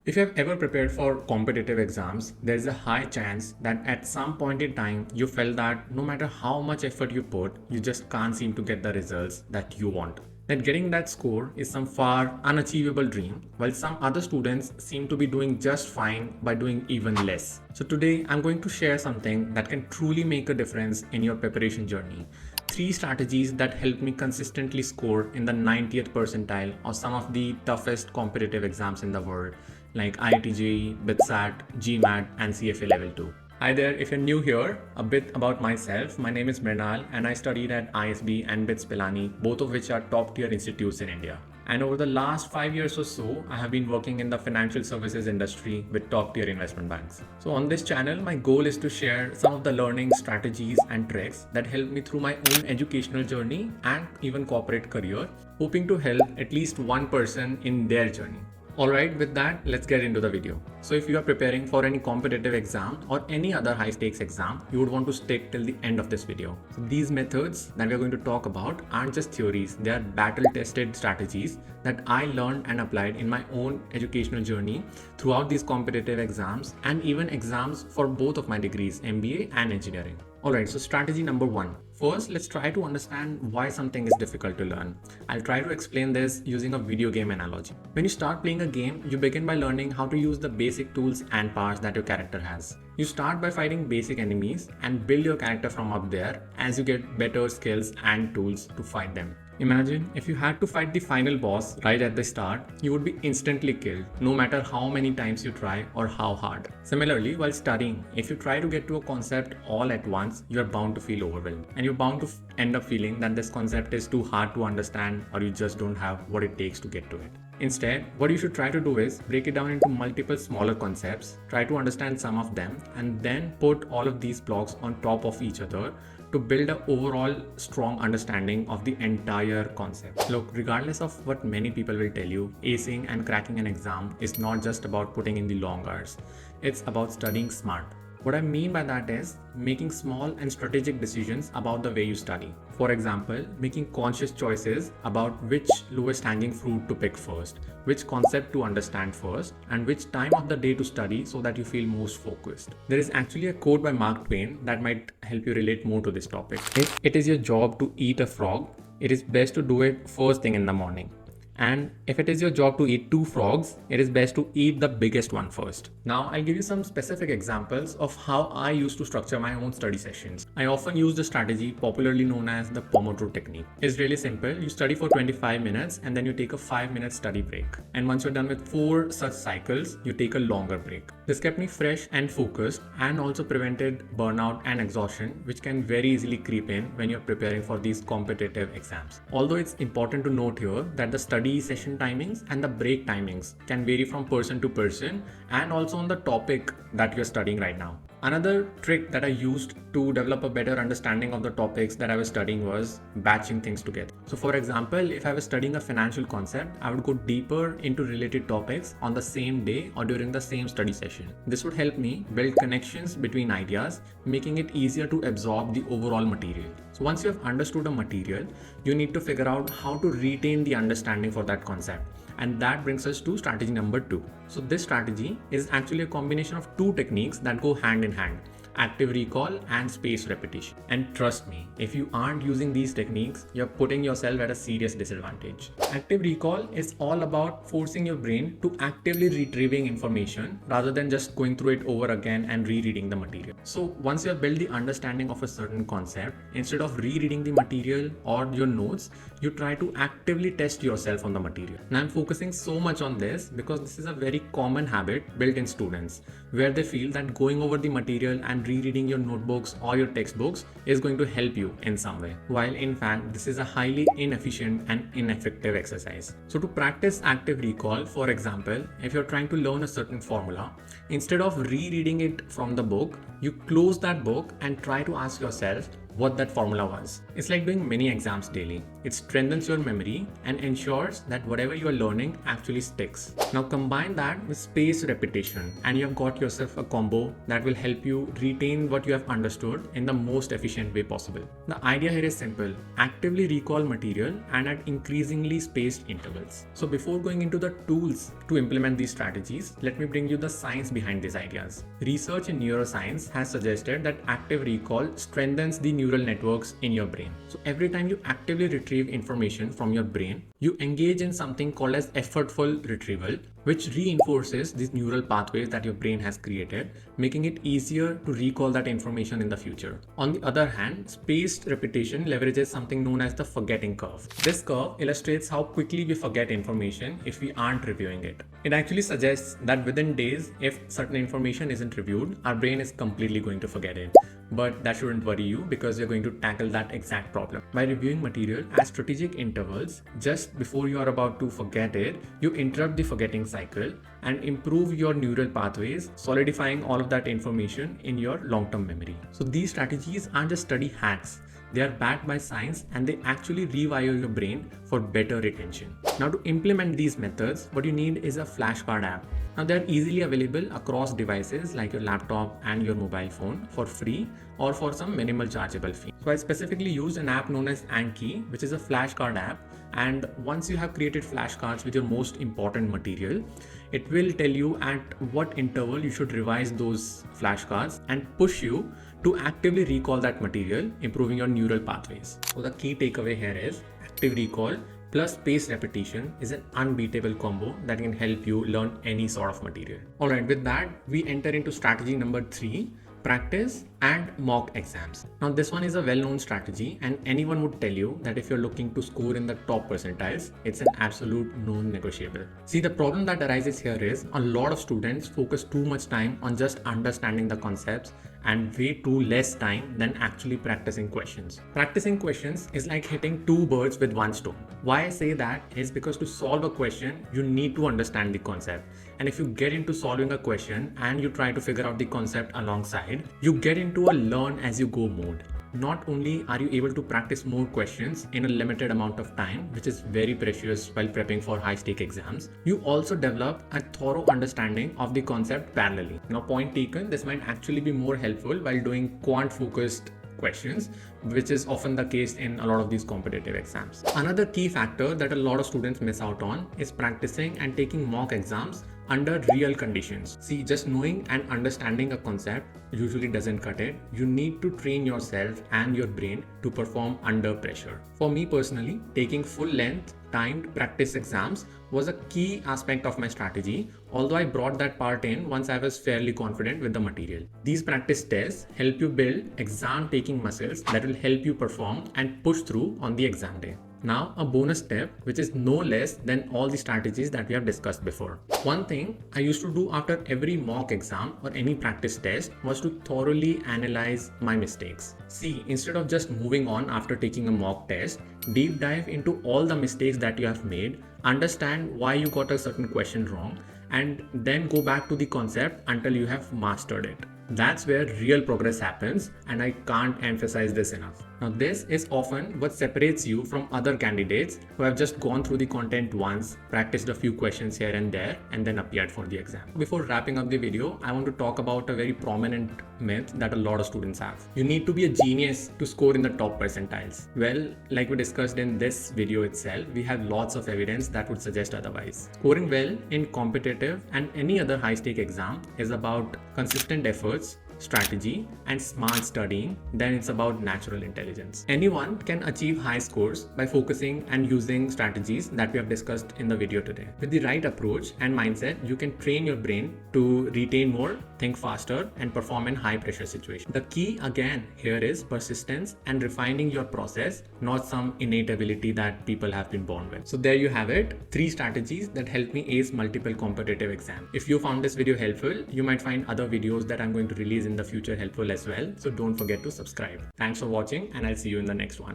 If you have ever prepared for competitive exams, there is a high chance that at some point in time you felt that no matter how much effort you put, you just can't seem to get the results that you want. That getting that score is some far unachievable dream, while some other students seem to be doing just fine by doing even less. So today I'm going to share something that can truly make a difference in your preparation journey. 3 strategies that help me consistently score in the 90th percentile of some of the toughest competitive exams in the world, like IIT JEE, BITSAT, GMAT and CFA Level 2. Hi there, if you're new here, a bit about myself. My name is Mrinal and I studied at ISB and BITS Pilani, both of which are top tier institutes in India. And over the last 5 years or so, I have been working in the financial services industry with top tier investment banks. So on this channel, my goal is to share some of the learning strategies and tricks that help me through my own educational journey and even corporate career, hoping to help at least one person in their journey. Alright, with that, let's get into the video. So if you are preparing for any competitive exam or any other high stakes exam, you would want to stick till the end of this video. So these methods that we are going to talk about aren't just theories, they are battle tested strategies that I learned and applied in my own educational journey throughout these competitive exams and even exams for both of my degrees, MBA and engineering. Alright, so strategy number 1. First, let's try to understand why something is difficult to learn. I'll try to explain this using a video game analogy. When you start playing a game, you begin by learning how to use the basic tools and powers that your character has. You start by fighting basic enemies and build your character from up there as you get better skills and tools to fight them. Imagine if you had to fight the final boss right at the start, you would be instantly killed, no matter how many times you try or how hard. Similarly, while studying, if you try to get to a concept all at once, you're bound to feel overwhelmed. And you're bound to end up feeling that this concept is too hard to understand or you just don't have what it takes to get to it. Instead, what you should try to do is break it down into multiple smaller concepts, try to understand some of them, and then put all of these blocks on top of each other to build an overall strong understanding of the entire concept. Look, regardless of what many people will tell you, acing and cracking an exam is not just about putting in the long hours. It's about studying smart. What I mean by that is making small and strategic decisions about the way you study. For example, making conscious choices about which lowest hanging fruit to pick first, which concept to understand first, and which time of the day to study so that you feel most focused. There is actually a quote by Mark Twain that might help you relate more to this topic. If it is your job to eat a frog, it is best to do it first thing in the morning. And if it is your job to eat 2 frogs, it is best to eat the biggest one first. Now, I'll give you some specific examples of how I used to structure my own study sessions. I often use the strategy popularly known as the Pomodoro technique. It's really simple. You study for 25 minutes and then you take a 5-minute study break. And once you're done with 4 such cycles, you take a longer break. This kept me fresh and focused and also prevented burnout and exhaustion, which can very easily creep in when you're preparing for these competitive exams. Although it's important to note here that the study session timings and the break timings can vary from person to person and also on the topic that you're studying right now. Another trick that I used to develop a better understanding of the topics that I was studying was batching things together. So for example, if I was studying a financial concept, I would go deeper into related topics on the same day or during the same study session. This would help me build connections between ideas, making it easier to absorb the overall material. So once you have understood a material, you need to figure out how to retain the understanding for that concept. And that brings us to strategy number 2. So this strategy is actually a combination of 2 techniques that go hand in hand: active recall and spaced repetition. And trust me, if you aren't using these techniques, you're putting yourself at a serious disadvantage. Active recall is all about forcing your brain to actively retrieving information rather than just going through it over again and rereading the material. So once you have built the understanding of a certain concept, instead of rereading the material or your notes, you try to actively test yourself on the material. Now I'm focusing so much on this because this is a very common habit built in students, where they feel that going over the material and rereading your notebooks or your textbooks is going to help you in some way, while in fact this is a highly inefficient and ineffective exercise. So to practice active recall, for example, if you're trying to learn a certain formula, instead of rereading it from the book, you close that book and try to ask yourself, what that formula was. It's like doing mini exams daily. It strengthens your memory and ensures that whatever you are learning actually sticks. Now combine that with spaced repetition and you have got yourself a combo that will help you retain what you have understood in the most efficient way possible. The idea here is simple. Actively recall material and at increasingly spaced intervals. So before going into the tools to implement these strategies, let me bring you the science behind these ideas. Research in neuroscience has suggested that active recall strengthens the neural networks in your brain. So every time you actively retrieve information from your brain, you engage in something called as effortful retrieval, which reinforces these neural pathways that your brain has created, making it easier to recall that information in the future. On the other hand, spaced repetition leverages something known as the forgetting curve. This curve illustrates how quickly we forget information if we aren't reviewing it. It actually suggests that within days, if certain information isn't reviewed, our brain is completely going to forget it. But that shouldn't worry you because you're going to tackle that exact problem. By reviewing material at strategic intervals, just before you are about to forget it, you interrupt the forgetting cycle and improve your neural pathways, solidifying all of that information in your long-term memory. So these strategies aren't just study hacks. They are backed by science and they actually rewire your brain for better retention. Now to implement these methods, what you need is a flashcard app. Now they are easily available across devices like your laptop and your mobile phone for free or for some minimal chargeable fee. So I specifically use an app known as Anki, which is a flashcard app. And once you have created flashcards with your most important material, it will tell you at what interval you should revise those flashcards and push you to actively recall that material, improving your neural pathways. So the key takeaway here is active recall plus spaced repetition is an unbeatable combo that can help you learn any sort of material. Alright, with that, we enter into strategy number 3. Practice and mock exams. Now this one is a well-known strategy and anyone would tell you that if you're looking to score in the top percentiles, it's an absolute non-negotiable. See, the problem that arises here is a lot of students focus too much time on just understanding the concepts and way too less time than actually practicing questions. Practicing questions is like hitting two birds with one stone. Why I say that is because to solve a question, you need to understand the concept. And if you get into solving a question and you try to figure out the concept alongside, you get into a learn as you go mode. Not only are you able to practice more questions in a limited amount of time, which is very precious while prepping for high-stake exams, you also develop a thorough understanding of the concept parallelly. Now, point taken, this might actually be more helpful while doing quant-focused questions, which is often the case in a lot of these competitive exams. Another key factor that a lot of students miss out on is practicing and taking mock exams under real conditions. See, just knowing and understanding a concept usually doesn't cut it. You need to train yourself and your brain to perform under pressure. For me personally, taking full length timed practice exams was a key aspect of my strategy, although I brought that part in once I was fairly confident with the material. These practice tests help you build exam taking muscles that will help you perform and push through on the exam day. Now, a bonus step, which is no less than all the strategies that we have discussed before. One thing I used to do after every mock exam or any practice test was to thoroughly analyze my mistakes. See, instead of just moving on after taking a mock test, deep dive into all the mistakes that you have made, understand why you got a certain question wrong, and then go back to the concept until you have mastered it. That's where real progress happens, and I can't emphasize this enough. Now, this is often what separates you from other candidates who have just gone through the content once, practiced a few questions here and there, and then appeared for the exam. Before wrapping up the video, I want to talk about a very prominent myth that a lot of students have. You need to be a genius to score in the top percentiles. Well, like we discussed in this video itself, we have lots of evidence that would suggest otherwise. Scoring well in competitive and any other high-stake exam is about consistent efforts, strategy, and smart studying. Then it's about natural intelligence. Anyone can achieve high scores by focusing and using strategies that we have discussed in the video today. With the right approach and mindset, you can train your brain to retain more, think faster, and perform in high pressure situations. The key again here is persistence and refining your process, not some innate ability that people have been born with. So there you have it, 3 strategies that help me ace multiple competitive exams. If you found this video helpful, you might find other videos that I'm going to release in the future helpful as well. So don't forget to subscribe. Thanks for watching, and I'll see you in the next one.